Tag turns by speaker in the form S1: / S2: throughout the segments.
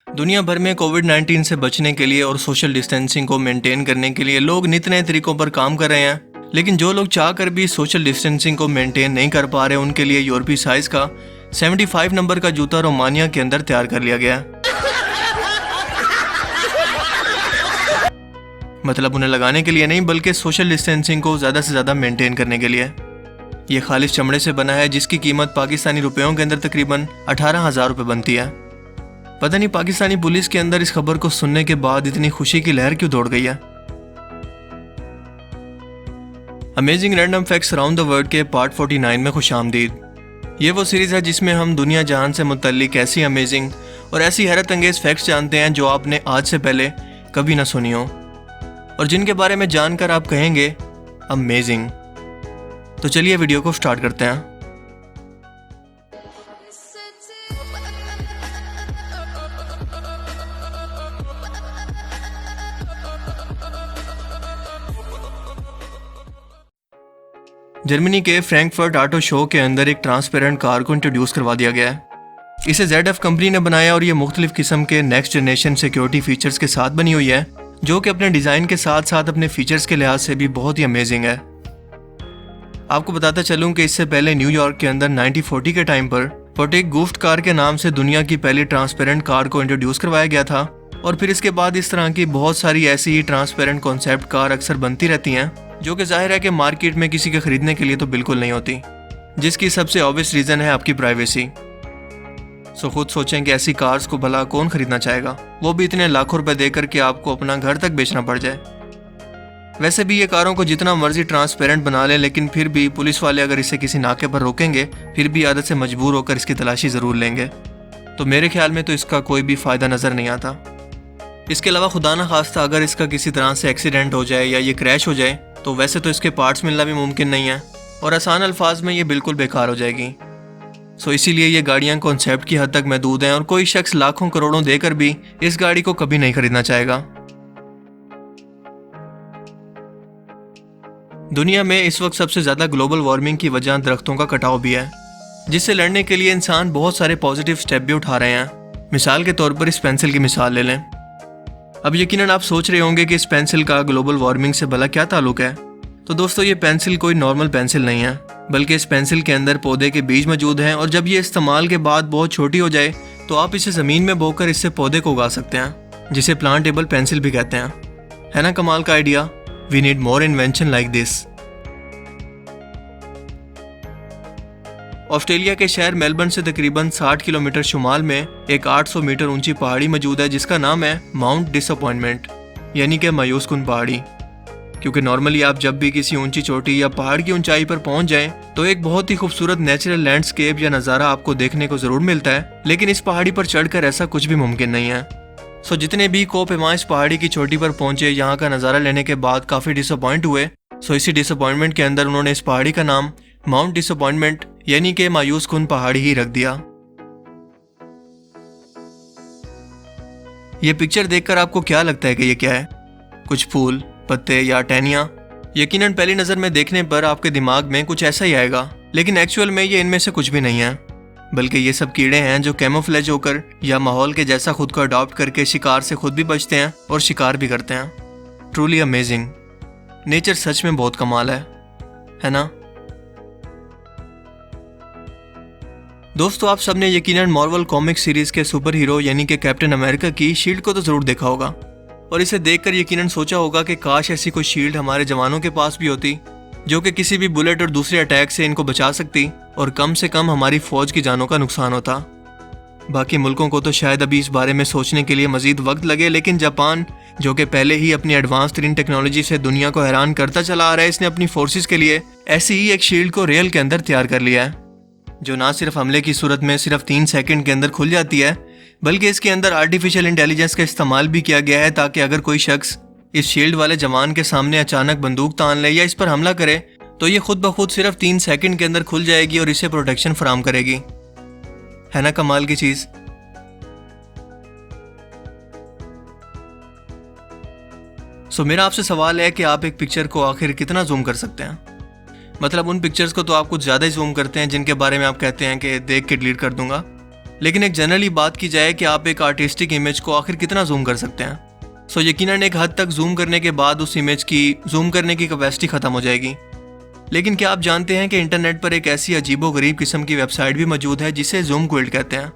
S1: दुनिया भर में कोविड-19 से बचने के लिए और सोशल डिस्टेंसिंग को मेंटेन करने के लिए लोग नित नए तरीकों पर काम कर रहे हैं। लेकिन जो लोग चाहकर भी सोशल डिस्टेंसिंग को मेंटेन नहीं कर पा रहे, उनके लिए यूरोपीय साइज का 75 नंबर का जूता रोमानिया के अंदर तैयार कर लिया गया। मतलब उन्हें लगाने के लिए नहीं, बल्कि सोशल डिस्टेंसिंग को ज़्यादा से ज़्यादा मेंटेन करने के लिए। ये खालिश चमड़े से बना है, जिसकी कीमत पाकिस्तानी रुपयों के अंदर तकरीबन 18,000 रुपये बनती है। पता नहीं पाकिस्तानी पुलिस के अंदर इस खबर को सुनने के बाद इतनी खुशी की लहर क्यों दौड़ गई है। Amazing random facts around the world के पार्ट 49 में खुशामदीद। ये वो सीरीज़ है जिसमें हम दुनिया जहान से मुतल्लिक ऐसी अमेजिंग और ऐसी हैरत अंगेज फैक्ट्स जानते हैं जो आपने आज से पहले कभी ना सुनी हो, और जिनके बारे में जानकर आप कहेंगे अमेजिंग। तो चलिए वीडियो को स्टार्ट करते हैं। जर्मनी के फ्रैंकफर्ट ऑटो शो के अंदर एक ट्रांसपेरेंट कार को इंट्रोड्यूस करवा दिया गया है। इसे ZF कंपनी ने बनाया और ये मुख्तलिफ किस्म के नेक्स्ट जनरेशन सिक्योरिटी फीचर्स के साथ बनी हुई है, जो कि अपने डिज़ाइन के साथ साथ अपने फीचर्स के लिहाज से भी बहुत ही अमेजिंग है। आपको बताता चलूं कि इससे पहले न्यूयॉर्क के अंदर 1940 के टाइम पर पोटेक गुफ्ट कार के नाम से दुनिया की पहली ट्रांसपेरेंट कार को इंट्रोड्यूस करवाया गया था, और फिर इसके बाद इस तरह की बहुत सारी ऐसी ही ट्रांसपेरेंट कॉन्सेप्ट कार अक्सर बनती रहती हैं, जो कि जाहिर है कि मार्केट में किसी के खरीदने के लिए तो बिल्कुल नहीं होती, जिसकी सबसे ऑब्वियस रीज़न है आपकी प्राइवेसी। सो खुद सोचें कि ऐसी कार्स को भला कौन खरीदना चाहेगा, वो भी इतने लाखों रुपए देकर के आपको अपना घर तक बेचना पड़ जाए। वैसे भी ये कारों को जितना मर्जी ट्रांसपेरेंट बना लें, लेकिन फिर भी पुलिस वाले अगर इसे किसी नाके पर रोकेंगे, फिर भी आदत से मजबूर होकर इसकी तलाशी ज़रूर लेंगे। तो मेरे ख्याल में तो इसका कोई भी फ़ायदा नज़र नहीं आता। इसके अलावा खुदा न खास्ता अगर इसका किसी तरह से एक्सीडेंट हो जाए या ये क्रैश हो जाए, तो वैसे तो इसके पार्ट्स मिलना भी मुमकिन नहीं है, और आसान अल्फाज में ये बिल्कुल बेकार हो जाएगी। सो इसीलिए ये गाड़ियाँ कॉन्सेप्ट की हद तक महदूद हैं, और कोई शख्स लाखों करोड़ों देकर भी इस गाड़ी को कभी नहीं खरीदना चाहेगा। दुनिया में इस वक्त सबसे ज़्यादा ग्लोबल वार्मिंग की वजह दरख्तों का कटाव भी है, जिससे लड़ने के लिए इंसान बहुत सारे पॉजिटिव स्टेप भी उठा रहे हैं। मिसाल के तौर पर इस पेंसिल की मिसाल ले लें। अब यकीनन आप सोच रहे होंगे कि इस पेंसिल का ग्लोबल वार्मिंग से भला क्या ताल्लुक है। तो दोस्तों, ये पेंसिल कोई नॉर्मल पेंसिल नहीं है, बल्कि इस पेंसिल के अंदर पौधे के बीज मौजूद हैं, और जब ये इस्तेमाल के बाद बहुत छोटी हो जाए तो आप इसे ज़मीन में बोकर इससे पौधे को उगा सकते हैं, जिसे प्लांटेबल पेंसिल भी कहते हैं। है ना कमाल का idea. We need more invention like this. Australia के शहर मेलबर्न से तकरीबन 60 किलोमीटर शुमाल में एक 800 मीटर ऊंची पहाड़ी मौजूद है, जिसका नाम है माउंट डिसअपॉइंटमेंट, यानी कि मायूस कुन पहाड़ी। क्योंकि नॉर्मली आप जब भी किसी ऊंची चोटी या पहाड़ की ऊंचाई पर पहुंच जाएं, तो एक बहुत ही खूबसूरत नेचुरल लैंडस्केप या नज़ारा आपको देखने को ज़रूर मिलता है, लेकिन इस पहाड़ी पर चढ़कर ऐसा कुछ भी मुमकिन नहीं है। सो जितने भी कोपेमा इस पहाड़ी की चोटी पर पहुंचे, यहाँ का नज़ारा लेने के बाद काफ़ी डिसअपॉइंट हुए। सो इसी डिसअपॉइंटमेंट के अंदर उन्होंने इस पहाड़ी का नाम माउंट डिसअपॉइंटमेंट यानी कि मायूस कुन पहाड़ी ही रख दिया। ये पिक्चर देखकर आपको क्या लगता है कि ये क्या है? कुछ फूल, पत्ते या टहनियाँ? यकीनन पहली नज़र में देखने पर आपके दिमाग में कुछ ऐसा ही आएगा, लेकिन एक्चुअल में ये इनमें से कुछ भी नहीं है, बल्कि ये सब कीड़े हैं जो कैमोफ्लेज होकर या माहौल के जैसा खुद को अडॉप्ट करके शिकार से खुद भी बचते हैं और शिकार भी करते हैं। Truly amazing. नेचर सच में बहुत कमाल है ना? दोस्तों, आप सबने यकीनन मार्वल कॉमिक सीरीज के सुपर हीरो यानी कि कैप्टन अमेरिका की शील्ड को तो जरूर देखा होगा, और इसे देखकर यकीनन सोचा होगा कि काश ऐसी कोई शील्ड हमारे जवानों के पास भी होती, जो कि किसी भी बुलेट और दूसरे अटैक से इनको बचा सकती, और कम से कम हमारी फौज की जानों का नुकसान होता। बाकी मुल्कों को तो शायद अभी इस बारे में सोचने के लिए मजीद वक्त लगे, लेकिन जापान, जो कि पहले ही अपनी एडवांस तरीन टेक्नोलॉजी से दुनिया को हैरान करता चला आ रहा है, इसने अपनी फोर्सेस के लिए ऐसी ही एक शील्ड को रियल के अंदर तैयार कर लिया है, जो ना सिर्फ हमले की सूरत में सिर्फ 3 सेकंड के अंदर खुल जाती है, बल्कि इसके अंदर आर्टिफिशियल इंटेलिजेंस का इस्तेमाल भी किया गया है, ताकि अगर कोई शख्स इस शील्ड वाले जवान के सामने अचानक बंदूक तान ले या इस पर हमला करे, तो ये खुद ब खुद सिर्फ 3 सेकंड के अंदर खुल जाएगी और इसे प्रोटेक्शन फराहम करेगी। है ना कमाल की चीज़। सो मेरा आपसे सवाल है कि आप एक पिक्चर को आखिर कितना जूम कर सकते हैं? मतलब उन पिक्चर्स को तो आप कुछ ज़्यादा ही जूम करते हैं जिनके बारे में आप कहते हैं कि देख के डिलीट कर दूंगा, लेकिन एक जनरली बात की जाए कि आप एक आर्टिस्टिक इमेज को आखिर कितना जूम कर सकते हैं। सो यकीनन एक हद तक जूम करने के बाद उस इमेज की जूम करने की कैपेसिटी खत्म हो जाएगी। लेकिन क्या आप जानते हैं कि इंटरनेट पर एक ऐसी अजीबोगरीब किस्म की वेबसाइट भी मौजूद है जिसे जूम क्विल्ट कहते हैं।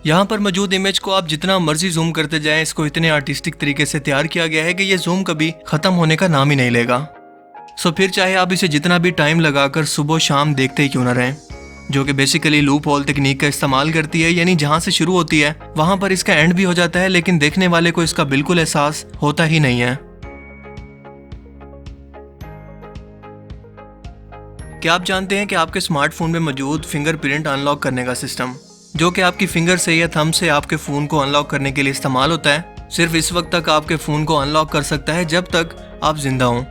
S1: यहाँ पर मौजूद इमेज को आप जितना मर्जी जूम करते जाएं, इसको इतने आर्टिस्टिक तरीके से तैयार किया गया है कि ये जूम कभी खत्म होने का नाम ही नहीं लेगा। सो फिर चाहे आप इसे जितना भी टाइम लगाकर सुबह शाम देखते ही क्यों ना रहें, जो कि बेसिकली लूप होल तकनीक का इस्तेमाल करती है, यानी जहाँ से शुरू होती है वहाँ पर इसका एंड भी हो जाता है, लेकिन देखने वाले को इसका बिल्कुल एहसास होता ही नहीं है। क्या आप जानते हैं कि आपके स्मार्टफोन में मौजूद फिंगरप्रिंट अनलॉक करने का सिस्टम, जो कि आपकी फिंगर से या थंब से आपके फ़ोन को अनलॉक करने के लिए इस्तेमाल होता है, सिर्फ इस वक्त तक आपके फ़ोन को अनलॉक कर सकता है जब तक आप जिंदा हों।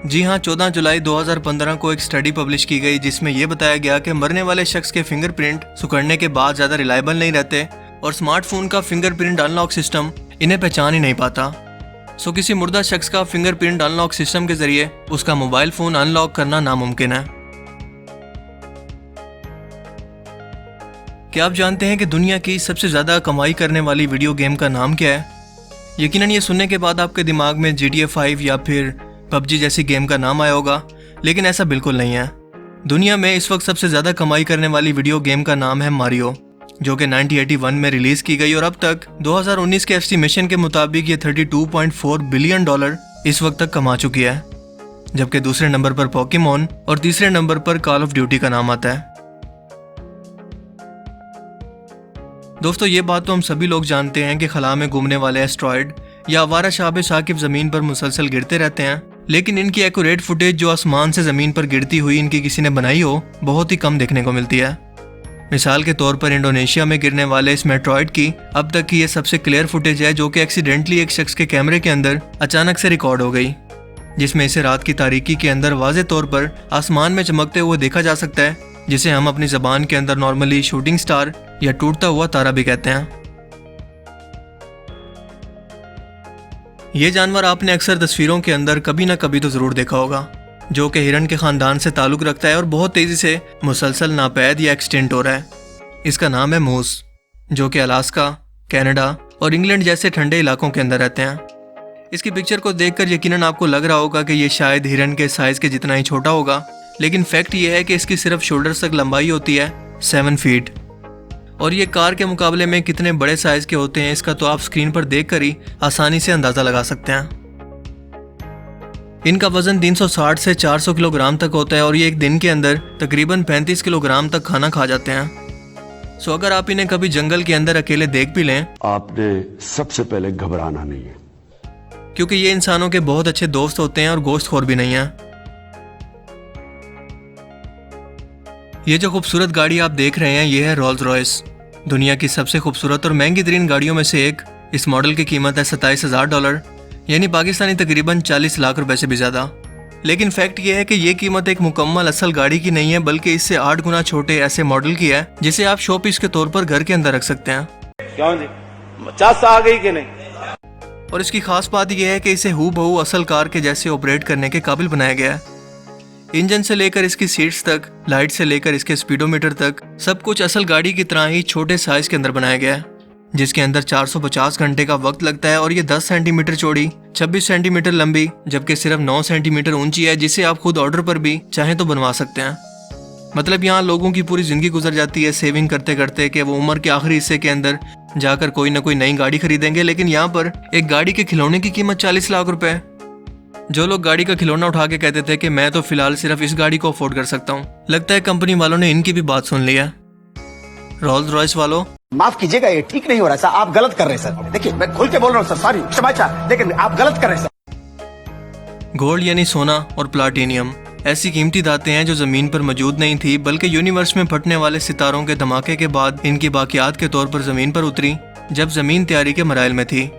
S1: जी हाँ, 14 जुलाई 2015 को एक स्टडी पब्लिश की गई जिसमें यह बताया गया कि मरने वाले शख्स के फिंगरप्रिंट सिकुड़ने के बाद ज़्यादा रिलायबल नहीं रहते और स्मार्टफोन का फिंगरप्रिंट अनलॉक सिस्टम इन्हें पहचान ही नहीं पाता। सो किसी मुर्दा शख्स का फिंगरप्रिंट अनलॉक सिस्टम के जरिए उसका मोबाइल फ़ोन अनलॉक करना नामुमकिन है। क्या आप जानते हैं कि दुनिया की सबसे ज़्यादा कमाई करने वाली वीडियो गेम का नाम क्या है? यकीनन ये सुनने के बाद आपके दिमाग में GTA 5 या फिर PUBG जैसी गेम का नाम आया होगा, लेकिन ऐसा बिल्कुल नहीं है। दुनिया में इस वक्त सबसे ज़्यादा कमाई करने वाली वीडियो गेम का नाम है मारियो, जो कि 1981 में रिलीज़ की गई और अब तक 2019 के एस्टिमेशन के मुताबिक ये $32.4 बिलियन इस वक्त तक कमा चुकी है। जबकि दूसरे नंबर पर पोकेमॉन और तीसरे नंबर पर कॉल ऑफ ड्यूटी का नाम आता है। दोस्तों, ये बात तो हम सभी लोग जानते हैं कि खला में घूमने वाले एस्ट्रॉयड या आवारा शाब साकिब ज़मीन पर मुसलसल गिरते रहते हैं, लेकिन इनकी एक्यूरेट फुटेज जो आसमान से ज़मीन पर गिरती हुई इनकी किसी ने बनाई हो, बहुत ही कम देखने को मिलती है। मिसाल के तौर पर इंडोनेशिया में गिरने वाले इस मेट्रॉयड की अब तक की ये सबसे क्लियर फुटेज है, जो कि एक्सीडेंटली एक शख्स के कैमरे के अंदर अचानक से रिकॉर्ड हो गई, जिसमें इसे रात की तारीकी के अंदर वाज़े तौर पर आसमान में चमकते हुए देखा जा सकता है, जिसे हम अपनी ज़बान के अंदर नॉर्मली शूटिंग स्टार या टूटता हुआ तारा भी कहते हैं। ये जानवर आपने अक्सर तस्वीरों के अंदर कभी ना कभी तो ज़रूर देखा होगा, जो कि हिरन के ख़ानदान से ताल्लुक़ रखता है और बहुत तेज़ी से मुसलसल नापैद या एक्सटेंट हो रहा है। इसका नाम है मूस, जो कि अलास्का, कनाडा और इंग्लैंड जैसे ठंडे इलाकों के अंदर रहते हैं। इसकी पिक्चर को देखकर यकीनन आपको लग रहा होगा कि ये शायद हिरन के साइज़ के जितना ही छोटा होगा, लेकिन फैक्ट ये है कि इसकी सिर्फ शोल्डर्स तक लंबाई होती है 7 फीट। और ये कार के मुकाबले में कितने बड़े साइज के होते हैं, इसका तो आप स्क्रीन पर देखकर ही आसानी से अंदाज़ा लगा सकते हैं। इनका वज़न 360 से 400 किलोग्राम तक होता है और ये एक दिन के अंदर तकरीबन 35 किलोग्राम तक खाना खा जाते हैं। सो अगर आप इन्हें कभी जंगल के अंदर अकेले देख भी लें, आपने सबसे पहले घबराना नहीं है, क्योंकि ये इंसानों के बहुत अच्छे दोस्त होते हैं और गोश्तखोर भी नहीं है। ये जो खूबसूरत गाड़ी आप देख रहे हैं, ये है रोल्स रॉयस, दुनिया की सबसे खूबसूरत और महंगी तरीन गाड़ियों में से एक। इस मॉडल की कीमत है $27,000, यानी पाकिस्तानी तकरीबन 40 लाख रुपए से भी ज़्यादा। लेकिन फैक्ट ये है कि ये कीमत एक मुकम्मल असल गाड़ी की नहीं है, बल्कि इससे 8 गुना छोटे ऐसे मॉडल की है जिसे आप शो पीस के तौर पर घर के अंदर रख सकते हैं।
S2: क्यों जी, 50 आ गई कि नहीं?
S1: और इसकी खास बात यह है कि इसे हूबहू असल कार के जैसे ऑपरेट करने के काबिल बनाया गया है। इंजन से लेकर इसकी सीट्स तक, लाइट से लेकर इसके स्पीडोमीटर तक, सब कुछ असल गाड़ी की तरह ही छोटे साइज के अंदर बनाया गया है, जिसके अंदर 450 घंटे का वक्त लगता है। और ये 10 सेंटीमीटर चौड़ी, 26 सेंटीमीटर लंबी, जबकि सिर्फ 9 सेंटीमीटर ऊंची है, जिसे आप खुद ऑर्डर पर भी चाहें तो बनवा सकते हैं। मतलब यहाँ लोगों की पूरी जिंदगी गुजर जाती है सेविंग करते करते कि वो उम्र के आखिरी हिस्से के अंदर जाकर कोई ना कोई नई गाड़ी खरीदेंगे, लेकिन यहाँ पर एक गाड़ी के खिलौने की कीमत 40 लाख रुपए। जो लोग गाड़ी का खिलौना उठा के कहते थे कि मैं तो फिलहाल सिर्फ इस गाड़ी को अफोर्ड कर सकता हूँ, लगता है कंपनी वालों ने इनकी भी बात सुन लिया। रोल्स रॉयस वालों,
S3: माफ कीजिएगा, ये ठीक नहीं हो रहा सर, आप गलत कर रहे हैं सर। देखिए मैं खुल के बोल रहा हूँ सर, सॉरी क्षमा चाह, लेकिन आप गलत कर रहे हैं सर।
S1: गोल्ड यानी सोना और प्लाटिनियम ऐसी कीमती धातें हैं जो जमीन पर मौजूद नहीं थी, बल्कि यूनिवर्स में फटने वाले सितारों के धमाके के बाद इनकी बाकियात के तौर पर जमीन पर उतरी, जब जमीन तैयारी के मराइल में थी।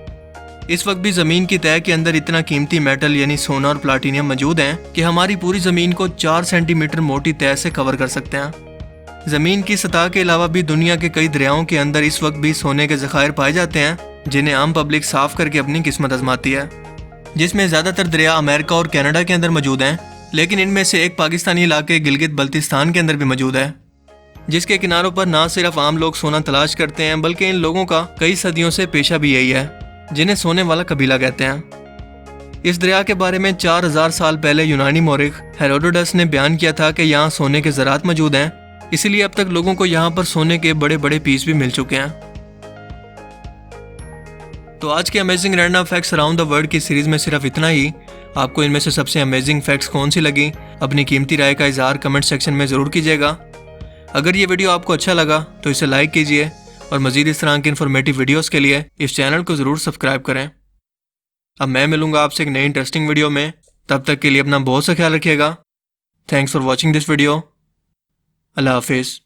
S1: इस वक्त भी जमीन की तह के अंदर इतना कीमती मेटल यानी सोना और प्लाटिनियम मौजूद हैं कि हमारी पूरी जमीन को 4 सेंटीमीटर मोटी तह से कवर कर सकते हैं। जमीन की सतह के अलावा भी दुनिया के कई दरियाओं के अंदर इस वक्त भी सोने के ज़खायर पाए जाते हैं, जिन्हें आम पब्लिक साफ करके अपनी किस्मत आजमाती है, जिसमें ज़्यादातर दरिया अमेरिका और कनाडा के अंदर मौजूद हैं, लेकिन इनमें से एक पाकिस्तानी इलाके गिलगित बल्तिस्तान के अंदर भी मौजूद है। जिसके किनारों पर ना सिर्फ आम लोग सोना तलाश करते हैं बल्कि इन लोगों का कई सदियों से पेशा भी यही है, जिन्हें सोने वाला कबीला कहते हैं। इस दरिया के बारे में 4000 साल पहले यूनानी मौरिख हेरोडोटस ने बयान किया था कि यहाँ सोने के ज़रात मौजूद हैं, इसीलिए अब तक लोगों को यहाँ पर सोने के बड़े बड़े पीस भी मिल चुके हैं। तो आज के amazing random facts around the world की सीरीज में सिर्फ इतना ही। आपको इनमें से सबसे अमेजिंग फैक्ट्स कौन सी लगी, अपनी कीमती राय का इजहार कमेंट सेक्शन में ज़रूर कीजिएगा। अगर ये वीडियो आपको अच्छा लगा तो इसे लाइक कीजिए और मज़ीद इस तरह के इन्फॉर्मेटिव वीडियोस के लिए इस चैनल को ज़रूर सब्सक्राइब करें। अब मैं मिलूंगा आपसे एक नई इंटरेस्टिंग वीडियो में, तब तक के लिए अपना बहुत सा ख्याल रखिएगा। Thanks for watching this video. अल्लाह हाफिज़।